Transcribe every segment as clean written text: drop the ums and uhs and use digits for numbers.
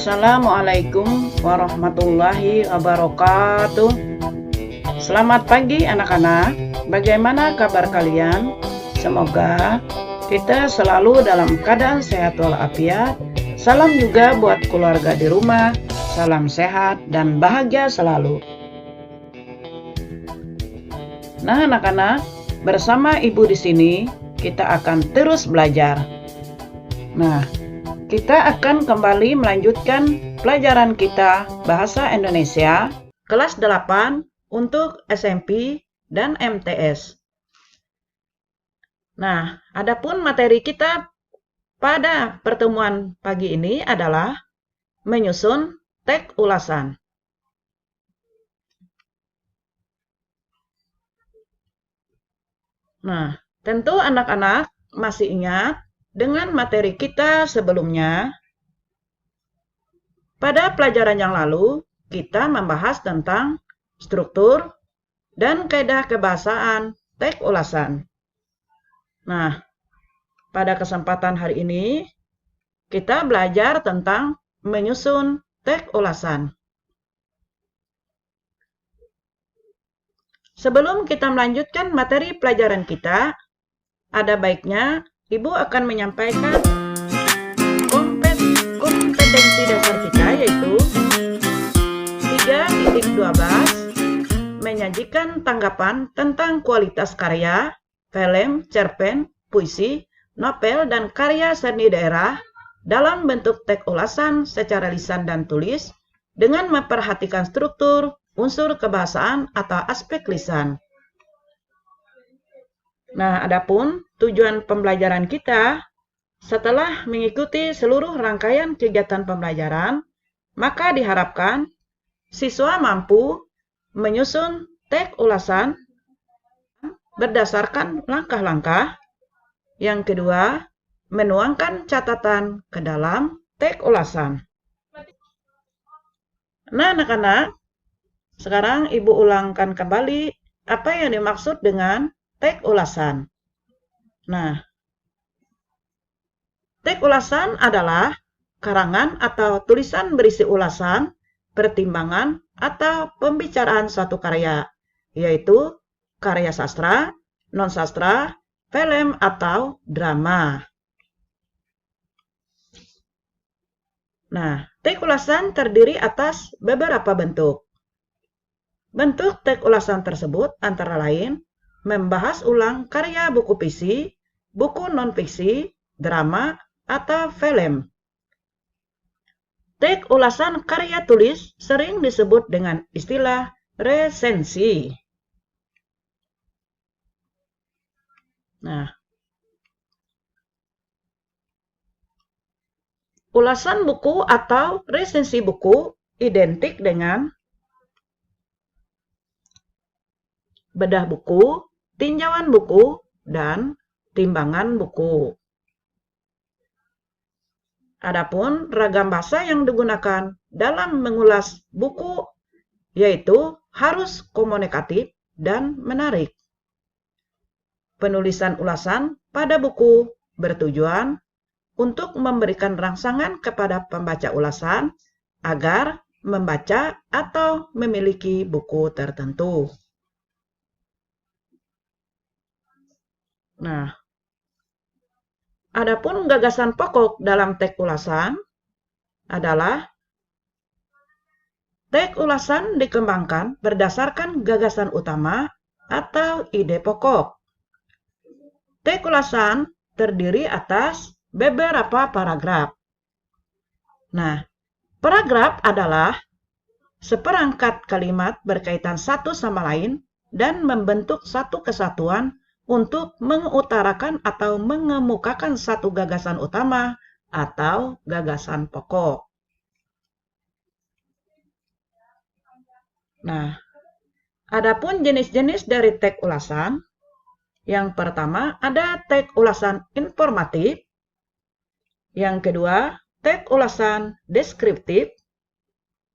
Assalamualaikum warahmatullahi wabarakatuh. Selamat pagi anak-anak. Bagaimana kabar kalian? Semoga kita selalu dalam keadaan sehat walafiat. Salam juga buat keluarga di rumah. Salam sehat dan bahagia selalu. Nah, anak-anak, bersama ibu di sini kita akan terus belajar. Nah, kita akan kembali melanjutkan pelajaran kita Bahasa Indonesia kelas 8 untuk SMP dan MTS. Nah, adapun materi kita pada pertemuan pagi ini adalah menyusun teks ulasan. Nah, tentu anak-anak masih ingat dengan materi kita sebelumnya. Pada pelajaran yang lalu, kita membahas tentang struktur dan kaidah kebahasaan teks ulasan. Nah, pada kesempatan hari ini, kita belajar tentang menyusun teks ulasan. Sebelum kita melanjutkan materi pelajaran kita, ada baiknya Ibu akan menyampaikan kompetensi dasar kita, yaitu 3.12 menyajikan tanggapan tentang kualitas karya, film, cerpen, puisi, novel, dan karya seni daerah dalam bentuk teks ulasan secara lisan dan tulis dengan memperhatikan struktur, unsur kebahasaan atau aspek lisan. Nah, adapun tujuan pembelajaran kita setelah mengikuti seluruh rangkaian kegiatan pembelajaran, maka diharapkan siswa mampu menyusun teks ulasan berdasarkan langkah-langkah. Yang kedua, menuangkan catatan ke dalam teks ulasan. Nah, anak-anak, sekarang Ibu ulangkan kembali apa yang dimaksud dengan teks ulasan. Nah, teks ulasan adalah karangan atau tulisan berisi ulasan, pertimbangan, atau pembicaraan suatu karya, yaitu karya sastra, non-sastra, film, atau drama. Nah, teks ulasan terdiri atas beberapa bentuk. Bentuk teks ulasan tersebut antara lain membahas ulang karya buku fiksi, buku non-fiksi, drama, atau film. Teks ulasan karya tulis sering disebut dengan istilah resensi. Nah, ulasan buku atau resensi buku identik dengan bedah buku, tinjauan buku, dan timbangan buku. Adapun ragam bahasa yang digunakan dalam mengulas buku yaitu harus komunikatif dan menarik. Penulisan ulasan pada buku bertujuan untuk memberikan rangsangan kepada pembaca ulasan agar membaca atau memiliki buku tertentu. Nah, adapun gagasan pokok dalam teks ulasan adalah teks ulasan dikembangkan berdasarkan gagasan utama atau ide pokok. Teks ulasan terdiri atas beberapa paragraf. Nah, paragraf adalah seperangkat kalimat berkaitan satu sama lain dan membentuk satu kesatuan untuk mengutarakan atau mengemukakan satu gagasan utama atau gagasan pokok. Nah, adapun jenis-jenis dari teks ulasan, yang pertama ada teks ulasan informatif, yang kedua teks ulasan deskriptif,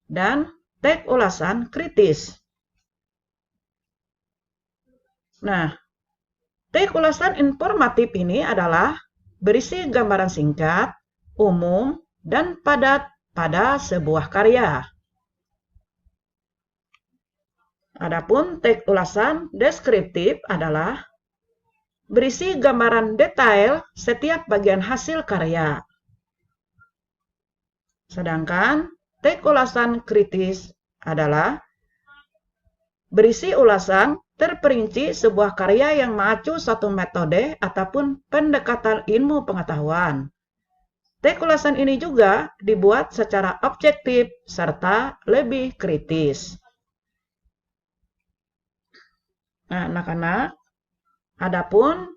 dan teks ulasan kritis. Nah, teks ulasan informatif ini adalah berisi gambaran singkat, umum, dan padat pada sebuah karya. Adapun teks ulasan deskriptif adalah berisi gambaran detail setiap bagian hasil karya. Sedangkan teks ulasan kritis adalah berisi ulasan terperinci sebuah karya yang mengacu satu metode ataupun pendekatan ilmu pengetahuan. Teks ulasan ini juga dibuat secara objektif serta lebih kritis. Nah, anak-anak, adapun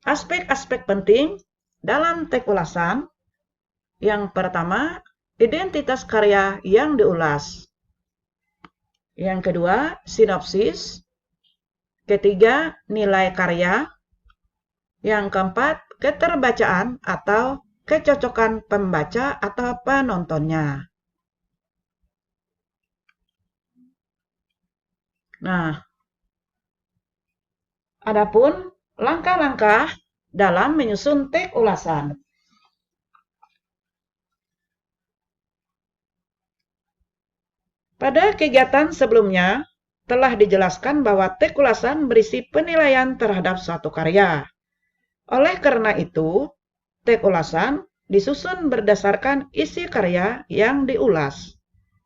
aspek-aspek penting dalam teks ulasan, yang pertama, identitas karya yang diulas. Yang kedua, sinopsis. Ketiga, nilai karya. Yang keempat, keterbacaan atau kecocokan pembaca atau penontonnya. Nah, adapun langkah-langkah dalam menyusun teks ulasan. Pada kegiatan sebelumnya, telah dijelaskan bahwa teks ulasan berisi penilaian terhadap suatu karya. Oleh karena itu, teks ulasan disusun berdasarkan isi karya yang diulas.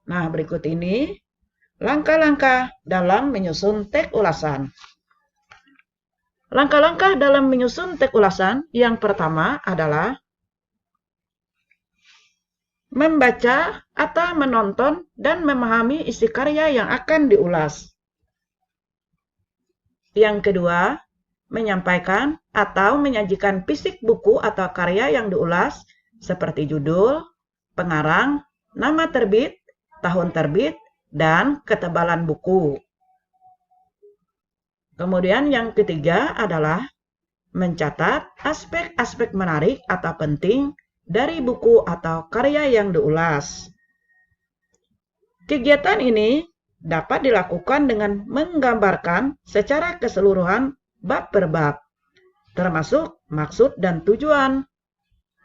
Nah, berikut ini langkah-langkah dalam menyusun teks ulasan. Langkah-langkah dalam menyusun teks ulasan yang pertama adalah membaca atau menonton dan memahami isi karya yang akan diulas. Yang kedua, menyampaikan atau menyajikan fisik buku atau karya yang diulas seperti judul, pengarang, nama terbit, tahun terbit, dan ketebalan buku. Kemudian yang ketiga adalah mencatat aspek-aspek menarik atau penting dari buku atau karya yang diulas. Kegiatan ini dapat dilakukan dengan menggambarkan secara keseluruhan bab per bab, termasuk maksud dan tujuan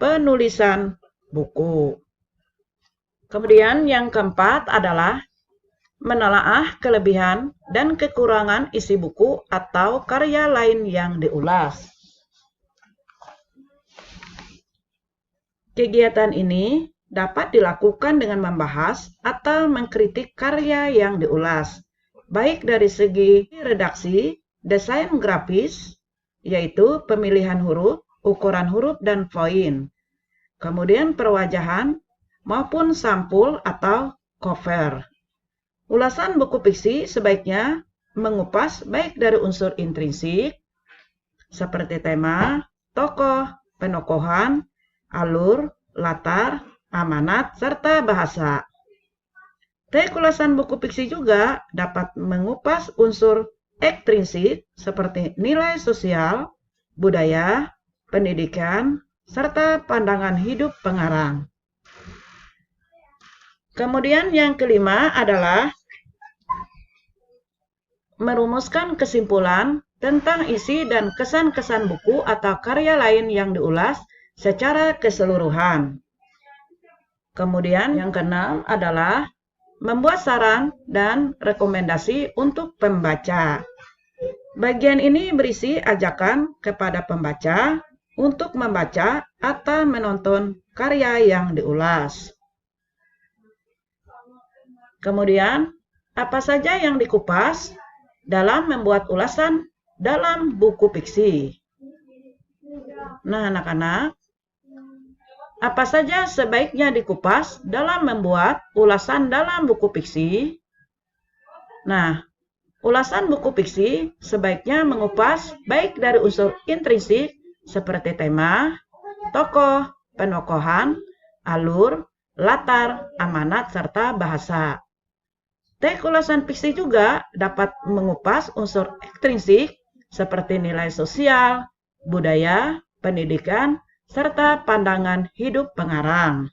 penulisan buku. Kemudian yang keempat adalah menelaah kelebihan dan kekurangan isi buku atau karya lain yang diulas. Kegiatan ini dapat dilakukan dengan membahas atau mengkritik karya yang diulas, baik dari segi redaksi, desain grafis, yaitu pemilihan huruf, ukuran huruf, dan poin, kemudian perwajahan, maupun sampul atau cover. Ulasan buku fiksi sebaiknya mengupas baik dari unsur intrinsik, seperti tema, tokoh, penokohan, alur, latar, amanat, serta bahasa. Teks ulasan buku fiksi juga dapat mengupas unsur ekstrinsik seperti nilai sosial, budaya, pendidikan, serta pandangan hidup pengarang. Kemudian yang kelima adalah merumuskan kesimpulan tentang isi dan kesan-kesan buku atau karya lain yang diulas secara keseluruhan. Kemudian yang keenam adalah membuat saran dan rekomendasi untuk pembaca. Bagian ini berisi ajakan kepada pembaca untuk membaca atau menonton karya yang diulas. Kemudian, apa saja yang dikupas dalam membuat ulasan dalam buku fiksi? Nah, anak-anak, apa saja sebaiknya dikupas dalam membuat ulasan dalam buku fiksi? Nah, ulasan buku fiksi sebaiknya mengupas baik dari unsur intrinsik seperti tema, tokoh, penokohan, alur, latar, amanat, serta bahasa. Teks ulasan fiksi juga dapat mengupas unsur ekstrinsik seperti nilai sosial, budaya, pendidikan, serta pandangan hidup pengarang.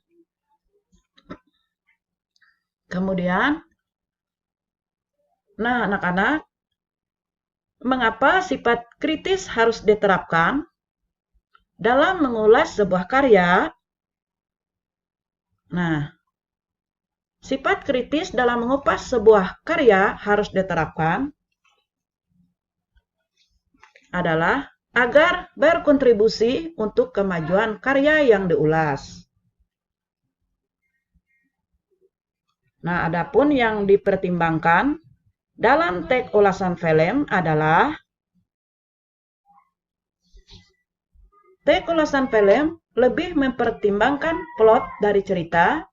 Kemudian, nah anak-anak, mengapa sifat kritis harus diterapkan dalam mengulas sebuah karya? Nah, sifat kritis dalam mengupas sebuah karya harus diterapkan adalah agar berkontribusi untuk kemajuan karya yang diulas. Nah, adapun yang dipertimbangkan dalam teks ulasan film adalah teks ulasan film lebih mempertimbangkan plot dari cerita,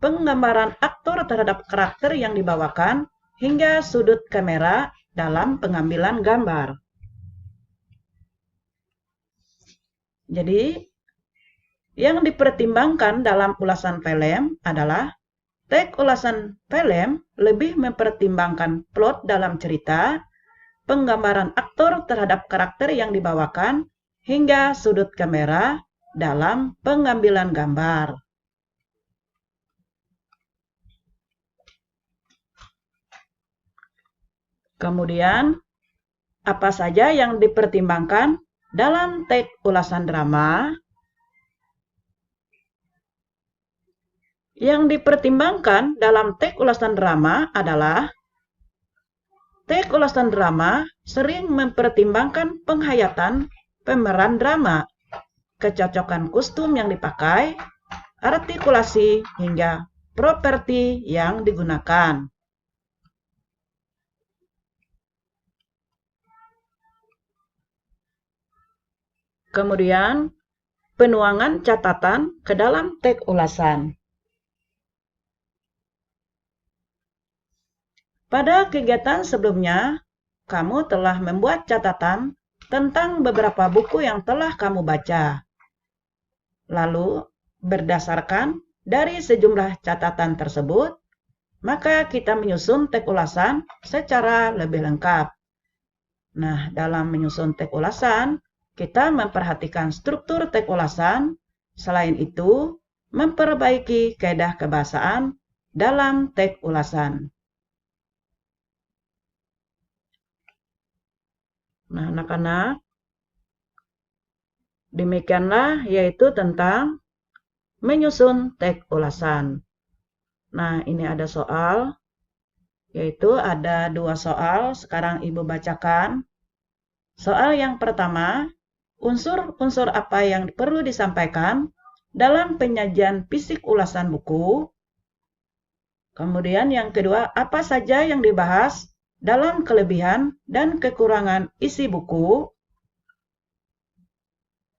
penggambaran aktor terhadap karakter yang dibawakan, hingga sudut kamera dalam pengambilan gambar. Jadi, yang dipertimbangkan dalam ulasan film adalah teks ulasan film lebih mempertimbangkan plot dalam cerita, penggambaran aktor terhadap karakter yang dibawakan, hingga sudut kamera dalam pengambilan gambar. Kemudian, apa saja yang dipertimbangkan dalam teks ulasan drama? Yang dipertimbangkan dalam teks ulasan drama adalah teks ulasan drama sering mempertimbangkan penghayatan pemeran drama, kecocokan kostum yang dipakai, artikulasi, hingga properti yang digunakan. Kemudian, penuangan catatan ke dalam teks ulasan. Pada kegiatan sebelumnya, kamu telah membuat catatan tentang beberapa buku yang telah kamu baca. Lalu, berdasarkan dari sejumlah catatan tersebut, maka kita menyusun teks ulasan secara lebih lengkap. Nah, dalam menyusun teks ulasan, kita memperhatikan struktur teks ulasan, selain itu, memperbaiki kaidah kebahasaan dalam teks ulasan. Nah, anak-anak, demikianlah yaitu tentang menyusun teks ulasan. Nah, ini ada soal, yaitu ada 2 soal, sekarang Ibu bacakan. Soal yang pertama, unsur-unsur apa yang perlu disampaikan dalam penyajian fisik ulasan buku. Kemudian yang kedua, apa saja yang dibahas dalam kelebihan dan kekurangan isi buku.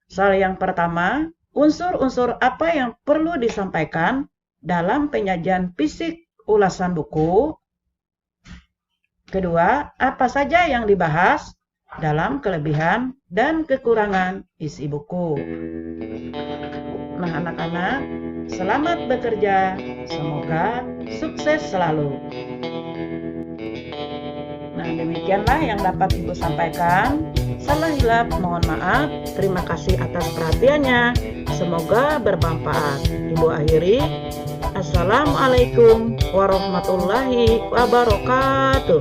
Soal yang pertama, unsur-unsur apa yang perlu disampaikan dalam penyajian fisik ulasan buku. Kedua, apa saja yang dibahas dalam kelebihan dan kekurangan isi buku. Nah, anak-anak, selamat bekerja. Semoga sukses selalu. Nah, demikianlah yang dapat Ibu sampaikan. Salah hilap, mohon maaf. Terima kasih atas perhatiannya. Semoga bermanfaat. Ibu akhiri. Assalamualaikum warahmatullahi wabarakatuh.